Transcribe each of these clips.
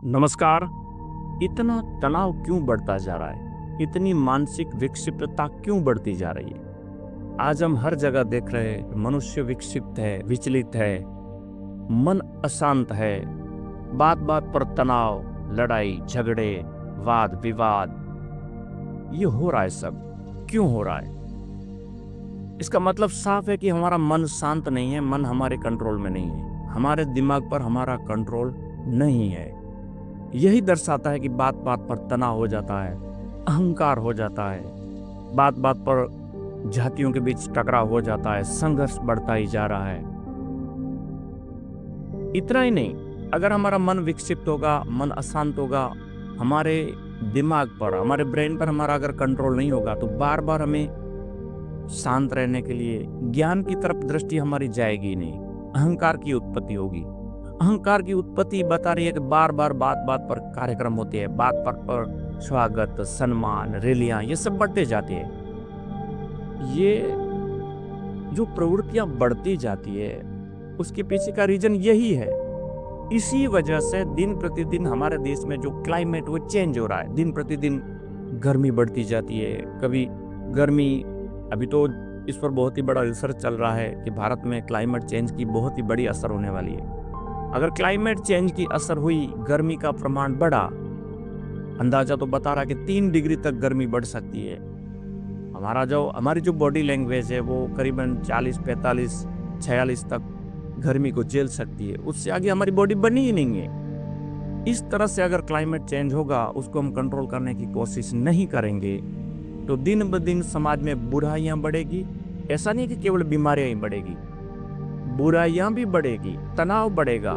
नमस्कार। इतना तनाव क्यों बढ़ता जा रहा है? इतनी मानसिक विक्षिप्तता क्यों बढ़ती जा रही है? आज हम हर जगह देख रहे हैं मनुष्य विक्षिप्त है, विचलित है, मन अशांत है, बात बात पर तनाव, लड़ाई झगड़े, वाद विवाद, ये हो रहा है। सब क्यों हो रहा है? इसका मतलब साफ है कि हमारा मन शांत नहीं है, मन हमारे कंट्रोल में नहीं है, हमारे दिमाग पर हमारा कंट्रोल नहीं है। यही दर्शाता है कि बात बात पर तनाव हो जाता है, अहंकार हो जाता है, बात बात पर जातियों के बीच टकराव हो जाता है, संघर्ष बढ़ता ही जा रहा है। इतना ही नहीं, अगर हमारा मन विक्षिप्त होगा, मन अशांत होगा, हमारे दिमाग पर, हमारे ब्रेन पर हमारा अगर कंट्रोल नहीं होगा, तो बार बार हमें शांत रहने के लिए ज्ञान की तरफ दृष्टि हमारी जाएगी नहीं, अहंकार की उत्पत्ति होगी। अहंकार की उत्पत्ति बता रही है कि बार बार बात बात पर कार्यक्रम होते हैं, बात पर स्वागत, सम्मान, रैलियां, ये सब बढ़ते जाते हैं। ये जो प्रवृत्तियां बढ़ती जाती है, उसके पीछे का रीजन यही है। इसी वजह से दिन प्रतिदिन हमारे देश में जो क्लाइमेट वो चेंज हो रहा है। दिन प्रतिदिन गर्मी बढ़ती जाती है। कभी गर्मी, अभी तो इस पर बहुत ही बड़ा रिसर्च चल रहा है कि भारत में क्लाइमेट चेंज की बहुत ही बड़ी असर होने वाली है। अगर क्लाइमेट चेंज की असर हुई, गर्मी का प्रमाण बढ़ा, अंदाजा तो बता रहा है कि 3 डिग्री तक गर्मी बढ़ सकती है। हमारी जो बॉडी लैंग्वेज है वो करीबन 40, 45, 46 तक गर्मी को झेल सकती है। उससे आगे हमारी बॉडी बनी ही नहीं है। इस तरह से अगर क्लाइमेट चेंज होगा, उसको हम कंट्रोल करने की कोशिश नहीं करेंगे, तो दिन ब दिन समाज में बुराइयां बढ़ेगी। ऐसा नहीं कि केवल बीमारियां ही बढ़ेगी, बुराइयां भी बढ़ेगी, तनाव बढ़ेगा,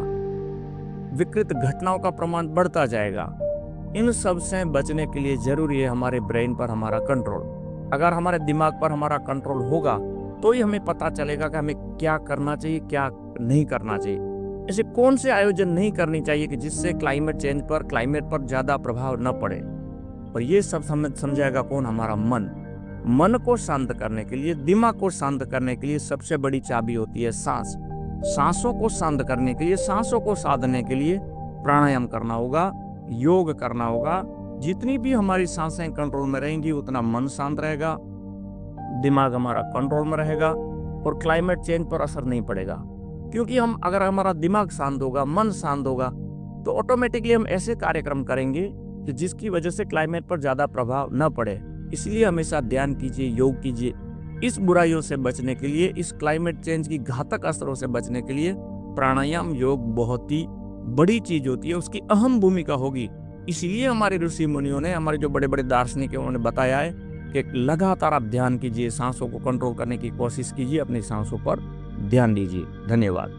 विकृत घटनाओं का प्रमाण बढ़ता जाएगा। इन सब से बचने के लिए जरूरी है हमारे ब्रेन पर हमारा कंट्रोल। अगर हमारे दिमाग पर हमारा कंट्रोल होगा, तो ही हमें पता चलेगा कि हमें क्या करना चाहिए, क्या नहीं करना चाहिए। ऐसे कौन से आयोजन नहीं करनी चाहिए कि जिससे क्लाइमेट पर ज्यादा प्रभाव न पड़े। और ये सब समझाएगा कौन? हमारा मन। मन को शांत करने के लिए, दिमाग को शांत करने के लिए सबसे बड़ी चाबी होती है सांस। सांसों को शांत करने के लिए, सांसों को साधने के लिए प्राणायाम करना होगा, योग करना होगा। जितनी भी हमारी सांसें कंट्रोल में रहेंगी, उतना मन शांत रहेगा, दिमाग हमारा कंट्रोल में रहेगा और क्लाइमेट चेंज पर असर नहीं पड़ेगा। क्योंकि अगर हमारा दिमाग शांत होगा, मन शांत होगा, तो ऑटोमेटिकली हम ऐसे कार्यक्रम करेंगे कि जिसकी वजह से क्लाइमेट पर ज्यादा प्रभाव न पड़े। इसलिए हमेशा ध्यान कीजिए, योग कीजिए। इस बुराइयों से बचने के लिए, इस क्लाइमेट चेंज की घातक असरों से बचने के लिए प्राणायाम, योग बहुत ही बड़ी चीज होती है, उसकी अहम भूमिका होगी। इसीलिए हमारे ऋषि मुनियों ने, हमारे जो बड़े बड़े दार्शनिक हैं, उन्होंने बताया है कि लगातार आप ध्यान कीजिए, सांसों को कंट्रोल करने की कोशिश कीजिए, अपनी सांसों पर ध्यान दीजिए। धन्यवाद।